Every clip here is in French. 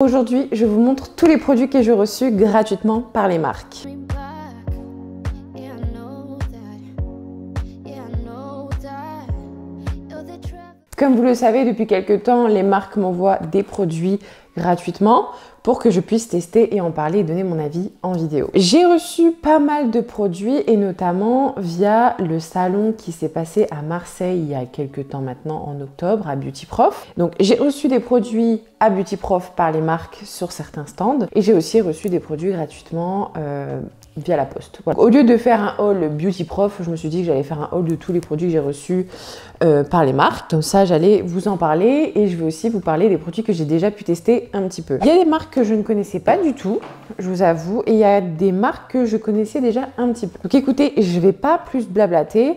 Aujourd'hui, je vous montre tous les produits que j'ai reçus gratuitement par les marques. Comme vous le savez, depuis quelques temps, les marques m'envoient des produits gratuitement pour que je puisse tester et en parler et donner mon avis en vidéo. J'ai reçu pas mal de produits et notamment via le salon qui s'est passé à Marseille il y a quelques temps maintenant, en octobre, à Beauty Prof. Donc j'ai reçu des produits à Beauty Prof par les marques sur certains stands et j'ai aussi reçu des produits gratuitement via la poste. Voilà. Au lieu de faire un haul Beauty Prof, je me suis dit que j'allais faire un haul de tous les produits que j'ai reçus par les marques. Comme ça, j'allais vous en parler et je vais aussi vous parler des produits que j'ai déjà pu tester un petit peu. Il y a des marques que je ne connaissais pas du tout, je vous avoue, et il y a des marques que je connaissais déjà un petit peu. Donc écoutez, je ne vais pas plus blablater.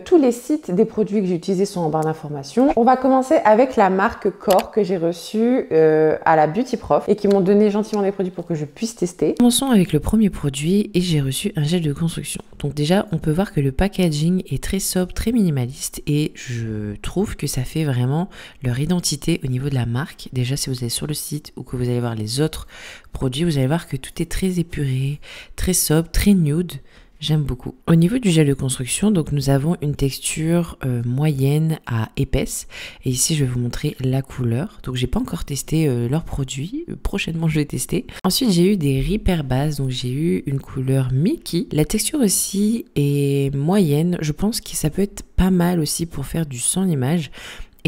Tous les sites des produits que j'ai utilisés sont en barre d'informations. On va commencer avec la marque Core que j'ai reçue à la Beauty Prof et qui m'ont donné gentiment des produits pour que je puisse tester. Commençons avec le premier produit et j'ai reçu un gel de construction. Donc déjà, on peut voir que le packaging est très sobre, très minimaliste et je trouve que ça fait vraiment leur identité au niveau de la marque. Déjà, si vous allez sur le site ou que vous allez voir les autres produits, vous allez voir que tout est très épuré, très sobre, très nude. J'aime beaucoup. Au niveau du gel de construction, donc nous avons une texture moyenne à épaisse. Et ici, je vais vous montrer la couleur. Donc, j'ai pas encore testé leurs produits. Prochainement, je vais tester. Ensuite, j'ai eu des Repair bases. Donc, j'ai eu une couleur Mickey. La texture aussi est moyenne. Je pense que ça peut être pas mal aussi pour faire du sans image.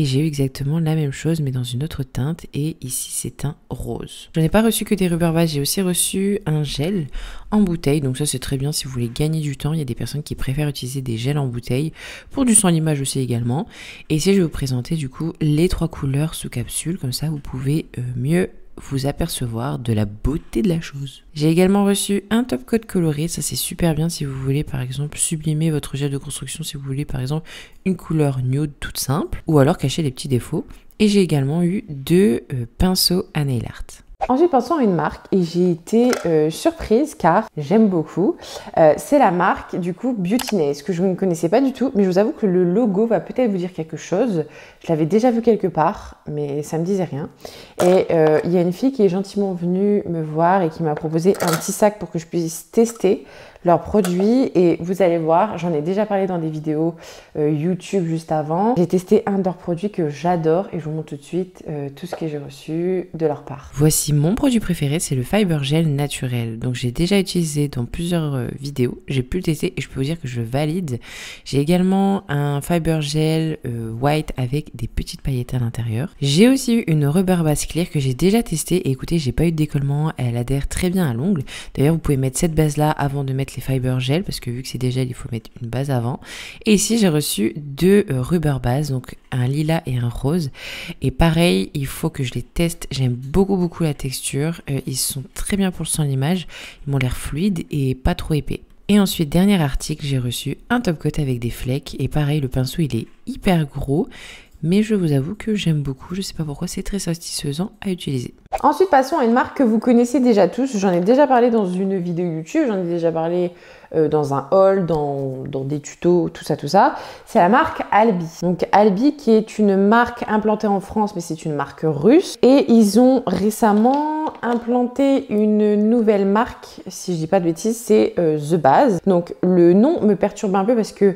Et j'ai eu exactement la même chose mais dans une autre teinte et ici c'est un rose. Je n'ai pas reçu que des rubber bases, j'ai aussi reçu un gel en bouteille. Donc ça c'est très bien si vous voulez gagner du temps. Il y a des personnes qui préfèrent utiliser des gels en bouteille pour du sans image aussi également. Et ici je vais vous présenter du coup les 3 couleurs sous capsule. Comme ça vous pouvez mieux vous apercevoir de la beauté de la chose. J'ai également reçu un top coat coloré, ça c'est super bien si vous voulez par exemple sublimer votre gel de construction, si vous voulez par exemple une couleur nude toute simple ou alors cacher les petits défauts. Et j'ai également eu 2 pinceaux à nail art. Ensuite, passons à une marque et j'ai été surprise car j'aime beaucoup. C'est la marque du coup Beauty Nails que je ne connaissais pas du tout, mais je vous avoue que le logo va peut-être vous dire quelque chose. Je l'avais déjà vu quelque part, mais ça me disait rien. Et il y a une fille qui est gentiment venue me voir et qui m'a proposé un petit sac pour que je puisse tester leurs produits et vous allez voir, j'en ai déjà parlé dans des vidéos YouTube juste avant. J'ai testé un de leurs produits que j'adore et je vous montre tout de suite tout ce que j'ai reçu de leur part. Voici mon produit préféré, c'est le Fiber Gel naturel. Donc j'ai déjà utilisé dans plusieurs vidéos, j'ai pu le tester et je peux vous dire que je valide. J'ai également un Fiber Gel white avec des petites paillettes à l'intérieur. J'ai aussi eu une rubber base clear que j'ai déjà testé et écoutez, j'ai pas eu de décollement, elle adhère très bien à l'ongle. D'ailleurs vous pouvez mettre cette base là avant de mettre les fiber gel parce que vu que c'est des gels il faut mettre une base avant. Et ici j'ai reçu 2 rubber bases, donc un lilas et un rose et pareil il faut que je les teste. J'aime beaucoup la texture, ils sont très bien pour le sans image, ils m'ont l'air fluides et pas trop épais. Et ensuite, dernier article, j'ai reçu un top coat avec des flecks et pareil le pinceau il est hyper gros. Mais je vous avoue que j'aime beaucoup, je sais pas pourquoi, c'est très satisfaisant à utiliser. Ensuite, passons à une marque que vous connaissez déjà tous. J'en ai déjà parlé dans une vidéo YouTube, j'en ai déjà parlé dans un haul, dans des tutos, tout ça. C'est la marque Albi. Donc Albi qui est une marque implantée en France, mais c'est une marque russe. Et ils ont récemment implanté une nouvelle marque, si je dis pas de bêtises, c'est The Base. Donc le nom me perturbe un peu parce que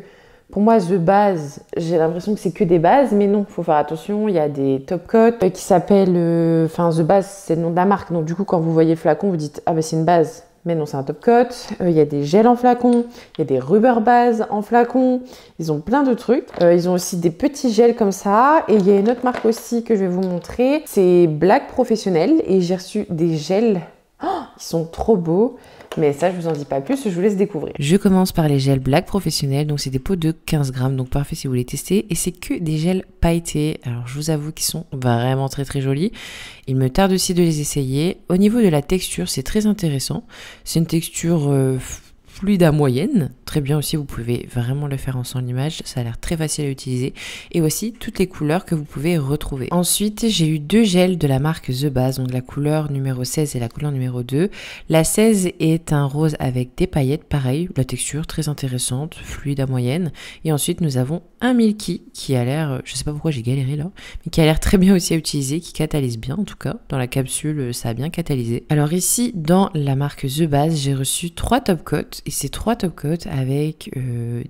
pour moi, The Base, j'ai l'impression que c'est que des bases, mais non, il faut faire attention. Il y a des top coats qui s'appellent... The Base, c'est le nom de la marque. Donc du coup, quand vous voyez le flacon, vous dites « Ah ben c'est une base ». Mais non, c'est un top coat. Il y a des gels en flacon, il y a des rubber bases en flacon. Ils ont plein de trucs. Ils ont aussi des petits gels comme ça. Et il y a une autre marque aussi que je vais vous montrer. C'est Black Professionnel. Et j'ai reçu des gels. Oh, ils sont trop beaux. Mais ça, je vous en dis pas plus, je vous laisse découvrir. Je commence par les gels Black Professionnel, donc c'est des pots de 15 grammes, donc parfait si vous voulez tester. Et c'est que des gels pailletés, alors je vous avoue qu'ils sont vraiment très jolis. Il me tarde aussi de les essayer. Au niveau de la texture, c'est très intéressant. C'est une texture fluide à moyenne, très bien aussi, vous pouvez vraiment le faire en sans l'image, ça a l'air très facile à utiliser et aussi toutes les couleurs que vous pouvez retrouver. Ensuite, j'ai eu 2 gels de la marque The Base, donc la couleur numéro 16 et la couleur numéro 2. La 16 est un rose avec des paillettes, pareil, la texture très intéressante, fluide à moyenne. Et ensuite, nous avons un Milky qui a l'air, je sais pas pourquoi j'ai galéré là, mais qui a l'air très bien aussi à utiliser, qui catalyse bien en tout cas. Dans la capsule, ça a bien catalysé. Alors ici, dans la marque The Base, j'ai reçu 3 top coats et ces 3 top coats avec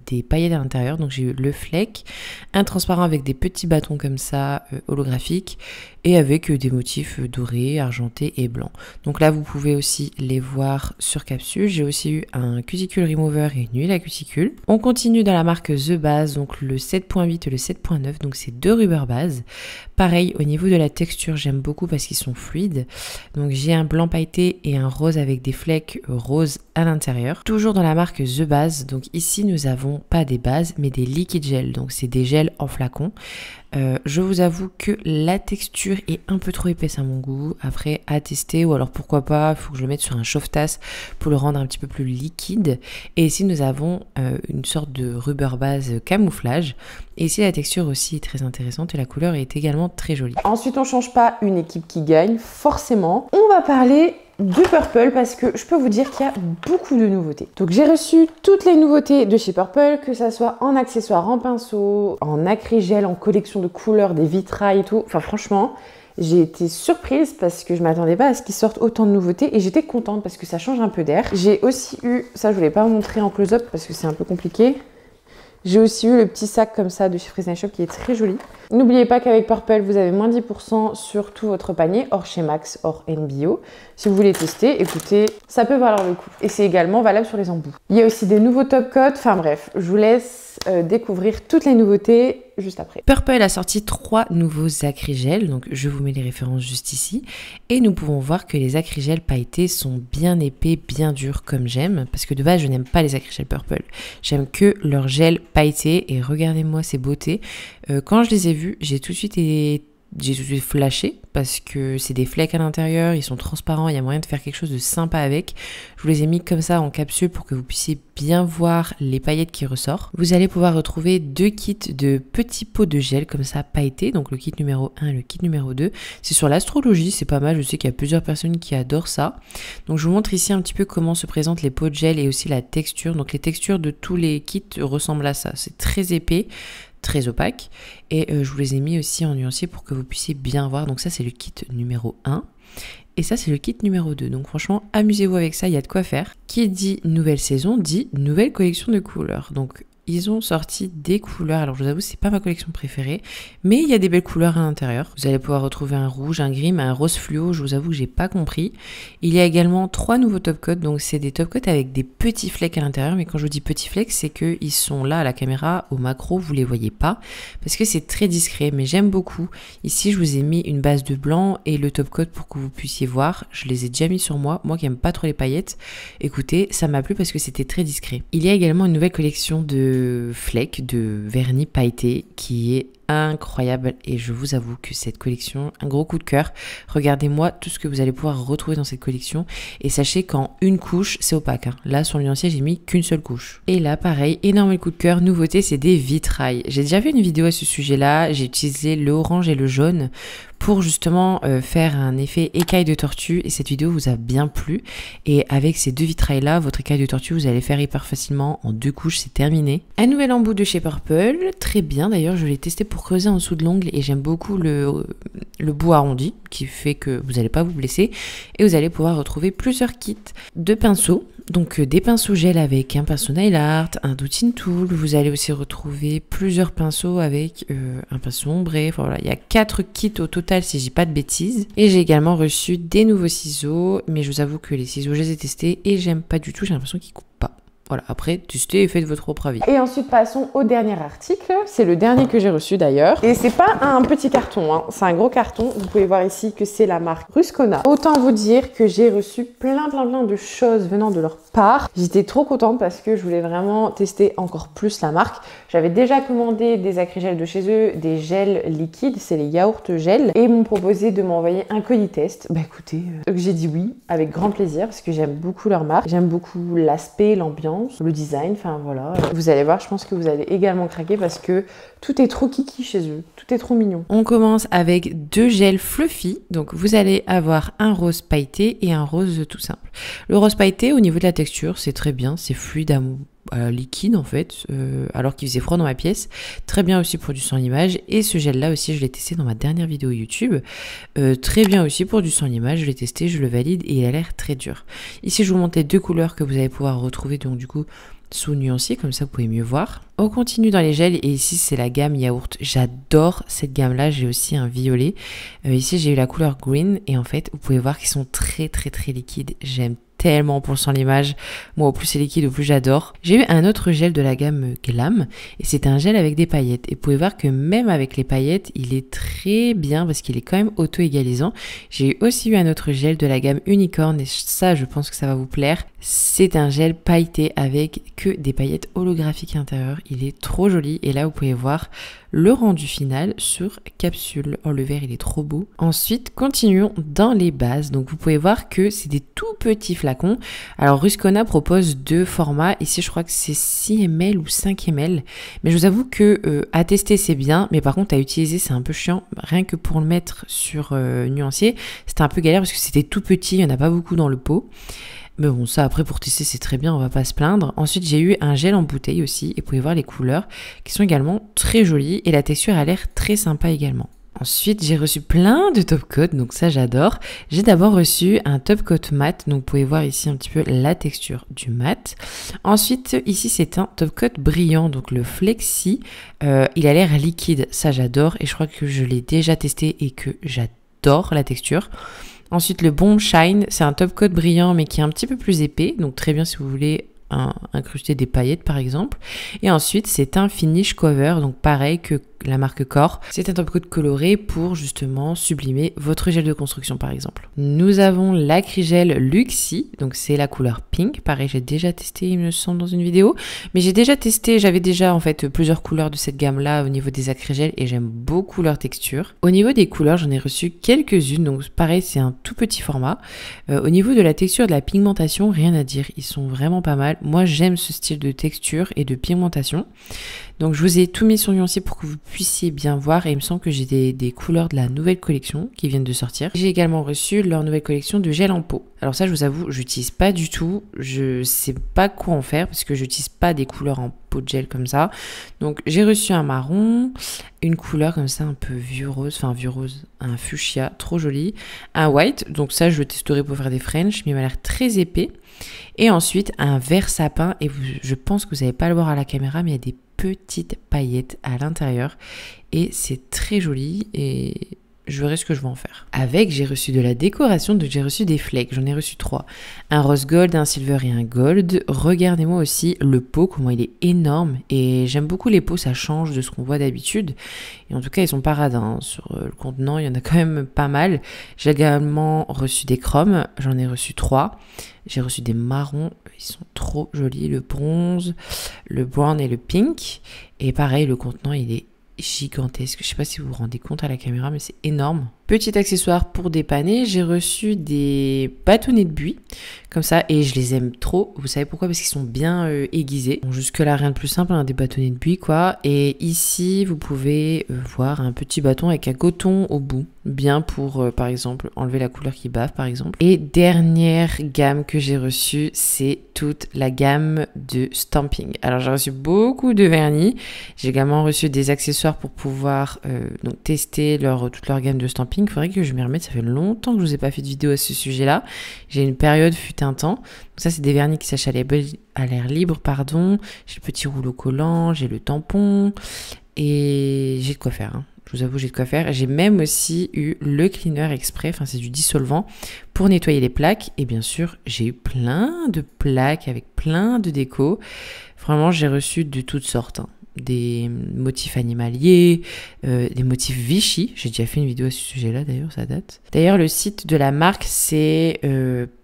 des paillettes à l'intérieur. Donc j'ai eu le Fleck, un transparent avec des petits bâtons comme ça, holographiques, et avec des motifs dorés, argentés et blancs. Donc là, vous pouvez aussi les voir sur capsule. J'ai aussi eu un cuticle remover et une huile à cuticule. On continue dans la marque The Base, donc le 7.8 et le 7.9, donc c'est 2 rubber bases. Pareil, au niveau de la texture, j'aime beaucoup parce qu'ils sont fluides. Donc j'ai un blanc pailleté et un rose avec des flecks roses à l'intérieur. Toujours dans la marque The Base, donc ici nous avons pas des bases mais des liquid gels, donc c'est des gels en flacon. Je vous avoue que la texture est un peu trop épaisse à mon goût, après à tester, ou alors pourquoi pas, il faut que je le mette sur un chauffe-tasse pour le rendre un petit peu plus liquide. Et ici nous avons une sorte de rubber base camouflage, et ici la texture aussi est très intéressante et la couleur est également très jolie. Ensuite on change pas une équipe qui gagne, forcément. On va parler du Purple parce que je peux vous dire qu'il y a beaucoup de nouveautés. Donc j'ai reçu toutes les nouveautés de chez Purple, que ça soit en accessoires, en pinceau, en acrygel, en collection de couleurs, des vitrailles et tout. Enfin franchement, j'ai été surprise parce que je m'attendais pas à ce qu'ils sortent autant de nouveautés et j'étais contente parce que ça change un peu d'air. J'ai aussi eu, ça je voulais pas vous montrer en close-up parce que c'est un peu compliqué. J'ai aussi eu le petit sac comme ça de chez Fresnel Shop qui est très joli. N'oubliez pas qu'avec Purple, vous avez moins 10% sur tout votre panier, hors chez Max, hors NBO. Si vous voulez tester, écoutez, ça peut valoir le coup. Et c'est également valable sur les embouts. Il y a aussi des nouveaux top coats. Enfin bref, je vous laisse découvrir toutes les nouveautés juste après. Purple a sorti 3 nouveaux acrygels, donc je vous mets les références juste ici. Et nous pouvons voir que les acrygels pailletés sont bien épais, bien durs comme j'aime. Parce que de base, je n'aime pas les acrygels Purple. J'aime que leur gel pailleté. Et regardez-moi ces beautés. Quand je les ai vus, j'ai tout de suite flashé parce que c'est des flecks à l'intérieur, ils sont transparents, il y a moyen de faire quelque chose de sympa avec. Je vous les ai mis comme ça en capsule pour que vous puissiez bien voir les paillettes qui ressortent. Vous allez pouvoir retrouver 2 kits de petits pots de gel comme ça pailletés, donc le kit numéro 1 et le kit numéro 2. C'est sur l'astrologie, c'est pas mal, je sais qu'il y a plusieurs personnes qui adorent ça. Donc je vous montre ici un petit peu comment se présentent les pots de gel et aussi la texture. Donc les textures de tous les kits ressemblent à ça, c'est très épais, très opaque, et je vous les ai mis aussi en nuancier pour que vous puissiez bien voir. Donc ça c'est le kit numéro 1 et ça c'est le kit numéro 2, donc franchement amusez-vous avec ça, il y a de quoi faire. Qui dit nouvelle saison dit nouvelle collection de couleurs, donc ils ont sorti des couleurs, alors je vous avoue c'est pas ma collection préférée, mais il y a des belles couleurs à l'intérieur. Vous allez pouvoir retrouver un rouge, un gris, mais un rose fluo, je vous avoue que j'ai pas compris. Il y a également 3 nouveaux top coats, donc c'est des top coats avec des petits flecks à l'intérieur, mais quand je vous dis petits flecks, c'est qu'ils sont là à la caméra, au macro, vous les voyez pas, parce que c'est très discret, mais j'aime beaucoup. Ici je vous ai mis une base de blanc et le top coat pour que vous puissiez voir, je les ai déjà mis sur moi qui aime pas trop les paillettes. Écoutez, ça m'a plu parce que c'était très discret. Il y a également une nouvelle collection de flecks de vernis pailleté qui est incroyable et je vous avoue que cette collection, un gros coup de cœur. Regardez-moi tout ce que vous allez pouvoir retrouver dans cette collection et sachez qu'en une couche c'est opaque, hein. Là sur le nuancier j'ai mis qu'une seule couche. Et là pareil, énorme coup de cœur, nouveauté, c'est des vitrailles. J'ai déjà fait une vidéo à ce sujet là, j'ai utilisé le orange et le jaune pour justement faire un effet écaille de tortue et cette vidéo vous a bien plu. Et avec ces 2 vitrailles là, votre écaille de tortue vous allez faire hyper facilement en 2 couches, c'est terminé. Un nouvel embout de chez Purple, très bien d'ailleurs, je l'ai testé pour creuser en dessous de l'ongle et j'aime beaucoup le bout arrondi qui fait que vous n'allez pas vous blesser et vous allez pouvoir retrouver plusieurs kits de pinceaux. Donc des pinceaux gel avec un pinceau nail art, un dotting tool, vous allez aussi retrouver plusieurs pinceaux avec un pinceau ombré, enfin voilà, il y a 4 kits au total si je dis pas de bêtises. Et j'ai également reçu des nouveaux ciseaux, mais je vous avoue que les ciseaux je les ai testés et j'aime pas du tout, j'ai l'impression qu'ils coupent pas. Voilà, après, testez et faites votre propre avis. Et ensuite, passons au dernier article. C'est le dernier que j'ai reçu d'ailleurs. Et c'est pas un petit carton, hein. C'est un gros carton. Vous pouvez voir ici que c'est la marque Ruscona. Autant vous dire que j'ai reçu plein de choses venant de leur part. J'étais trop contente parce que je voulais vraiment tester encore plus la marque. J'avais déjà commandé des acrygels de chez eux, des gels liquides, c'est les yaourts gel. Et ils m'ont proposé de m'envoyer un colis test. Bah écoutez, j'ai dit oui, avec grand plaisir parce que j'aime beaucoup leur marque. J'aime beaucoup l'aspect, l'ambiance, l'ambiance, le design, enfin voilà. Vous allez voir, je pense que vous allez également craquer parce que tout est trop kiki chez eux, tout est trop mignon. On commence avec 2 gels fluffy, donc vous allez avoir un rose pailleté et un rose tout simple. Le rose pailleté, au niveau de la texture, c'est très bien, c'est fluide liquide en fait, alors qu'il faisait froid dans ma pièce. Très bien aussi pour du sans limage, et ce gel là aussi je l'ai testé dans ma dernière vidéo YouTube, très bien aussi pour du sans limage, je l'ai testé, je le valide et il a l'air très dur. Ici je vous montre les 2 couleurs que vous allez pouvoir retrouver, donc du coup sous nuancier, comme ça vous pouvez mieux voir. On continue dans les gels et ici c'est la gamme yaourt, j'adore cette gamme là, j'ai aussi un violet, ici j'ai eu la couleur green et en fait vous pouvez voir qu'ils sont très liquides, j'aime tellement pour le sans limage, moi au plus c'est liquide au plus j'adore. J'ai eu un autre gel de la gamme Glam et c'est un gel avec des paillettes et vous pouvez voir que même avec les paillettes il est très bien parce qu'il est quand même auto-égalisant. J'ai aussi eu un autre gel de la gamme Unicorn et ça je pense que ça va vous plaire, c'est un gel pailleté avec que des paillettes holographiques à l'intérieur, il est trop joli et là vous pouvez voir le rendu final sur capsule. Oh le verre il est trop beau. Ensuite continuons dans les bases, donc vous pouvez voir que c'est des tout petits flacons. Alors Ruscona propose 2 formats, ici je crois que c'est 6 ml ou 5 ml, mais je vous avoue que à tester c'est bien, mais par contre à utiliser c'est un peu chiant, rien que pour le mettre sur nuancier c'était un peu galère parce que c'était tout petit, il n'y en a pas beaucoup dans le pot. Mais bon, ça après pour tester c'est très bien, on va pas se plaindre. Ensuite j'ai eu un gel en bouteille aussi et vous pouvez voir les couleurs qui sont également très jolies et la texture a l'air très sympa également. Ensuite j'ai reçu plein de top coat, donc ça j'adore. J'ai d'abord reçu un top coat mat, donc vous pouvez voir ici un petit peu la texture du mat. Ensuite ici c'est un top coat brillant, donc le Flexi, il a l'air liquide, ça j'adore et je crois que je l'ai déjà testé et que j'adore la texture. Ensuite, le Bomb Shine, c'est un top coat brillant mais qui est un petit peu plus épais, donc très bien si vous voulez incruster des paillettes par exemple. Et ensuite, c'est un Finish Cover, donc pareil que la marque Core. C'est un top coat coloré pour justement sublimer votre gel de construction par exemple. Nous avons l'Acrygel Luxie, donc c'est la couleur pink. Pareil, j'ai déjà testé, il me semble, dans une vidéo. Mais j'ai déjà testé, j'avais déjà en fait plusieurs couleurs de cette gamme-là au niveau des acrygels et j'aime beaucoup leur texture. Au niveau des couleurs, j'en ai reçu quelques-unes, donc pareil, c'est un tout petit format. Au niveau de la texture et de la pigmentation, rien à dire, ils sont vraiment pas mal. Moi, j'aime ce style de texture et de pigmentation. Donc je vous ai tout mis sur nuancier pour que vous puissiez bien voir et il me semble que j'ai des couleurs de la nouvelle collection qui viennent de sortir. J'ai également reçu leur nouvelle collection de gel en peau. Alors ça je vous avoue, j'utilise pas du tout, je sais pas quoi en faire parce que j'utilise pas des couleurs en peau de gel comme ça. Donc j'ai reçu un marron, une couleur comme ça un peu vieux rose, un fuchsia, trop joli, un white, donc ça je le testerai pour faire des French, mais il m'a l'air très épais. Et ensuite un vert sapin et je pense que vous n'allez pas le voir à la caméra mais il y a des petites paillettes à l'intérieur et c'est très joli et je verrai ce que je vais en faire. Avec, j'ai reçu de la décoration, donc j'ai reçu des flakes, j'en ai reçu 3. Un rose gold, un silver et un gold. Regardez-moi aussi le pot, comment il est énorme et j'aime beaucoup les pots, ça change de ce qu'on voit d'habitude. Et en tout cas, ils sont pas radins. Sur le contenant, il y en a quand même pas mal. J'ai également reçu des chromes, j'en ai reçu 3. J'ai reçu des marrons, ils sont trop jolis, le bronze, le brown et le pink. Et pareil, le contenant, il est gigantesque. Je sais pas si vous vous rendez compte à la caméra, mais c'est énorme. Petit accessoire pour dépanner, j'ai reçu des bâtonnets de buis comme ça et je les aime trop. Vous savez pourquoi? Parce qu'ils sont bien aiguisés. Bon, jusque là rien de plus simple, hein, des bâtonnets de buis quoi. Et ici vous pouvez voir un petit bâton avec un coton au bout, bien pour par exemple enlever la couleur qui bave par exemple. Et dernière gamme que j'ai reçue, c'est toute la gamme de stamping. Alors j'ai reçu beaucoup de vernis. J'ai également reçu des accessoires pour pouvoir donc tester toute leur gamme de stamping. Il faudrait que je m'y remette, ça fait longtemps que je vous ai pas fait de vidéo à ce sujet-là. J'ai une période fut un temps. Donc ça c'est des vernis qui sèchent à l'air libre, pardon. J'ai le petit rouleau collant, j'ai le tampon et j'ai de quoi faire. Hein. Je vous avoue, j'ai de quoi faire. J'ai même aussi eu le cleaner exprès, enfin c'est du dissolvant pour nettoyer les plaques. Et bien sûr, j'ai eu plein de plaques avec plein de déco. Vraiment, j'ai reçu de toutes sortes. Hein. Des motifs animaliers, des motifs Vichy. J'ai déjà fait une vidéo à ce sujet-là d'ailleurs, ça date. D'ailleurs, le site de la marque, c'est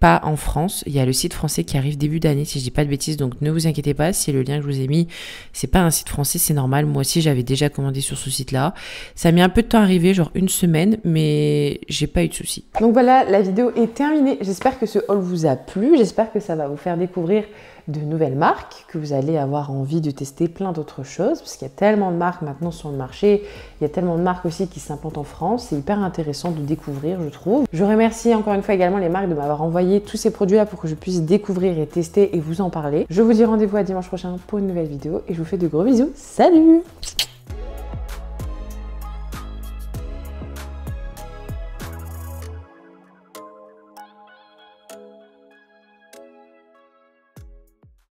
pas en France. Il y a le site français qui arrive début d'année, si je dis pas de bêtises. Donc ne vous inquiétez pas, si le lien que je vous ai mis, c'est pas un site français, c'est normal. Moi aussi, j'avais déjà commandé sur ce site-là. Ça a mis un peu de temps à arriver, genre une semaine, mais j'ai pas eu de soucis. Donc voilà, la vidéo est terminée. J'espère que ce haul vous a plu. J'espère que ça va vous faire découvrir de nouvelles marques, que vous allez avoir envie de tester plein d'autres choses, parce qu'il y a tellement de marques maintenant sur le marché, il y a tellement de marques aussi qui s'implantent en France, c'est hyper intéressant de découvrir, je trouve. Je remercie encore une fois également les marques de m'avoir envoyé tous ces produits-là pour que je puisse découvrir et tester et vous en parler. Je vous dis rendez-vous à dimanche prochain pour une nouvelle vidéo et je vous fais de gros bisous. Salut!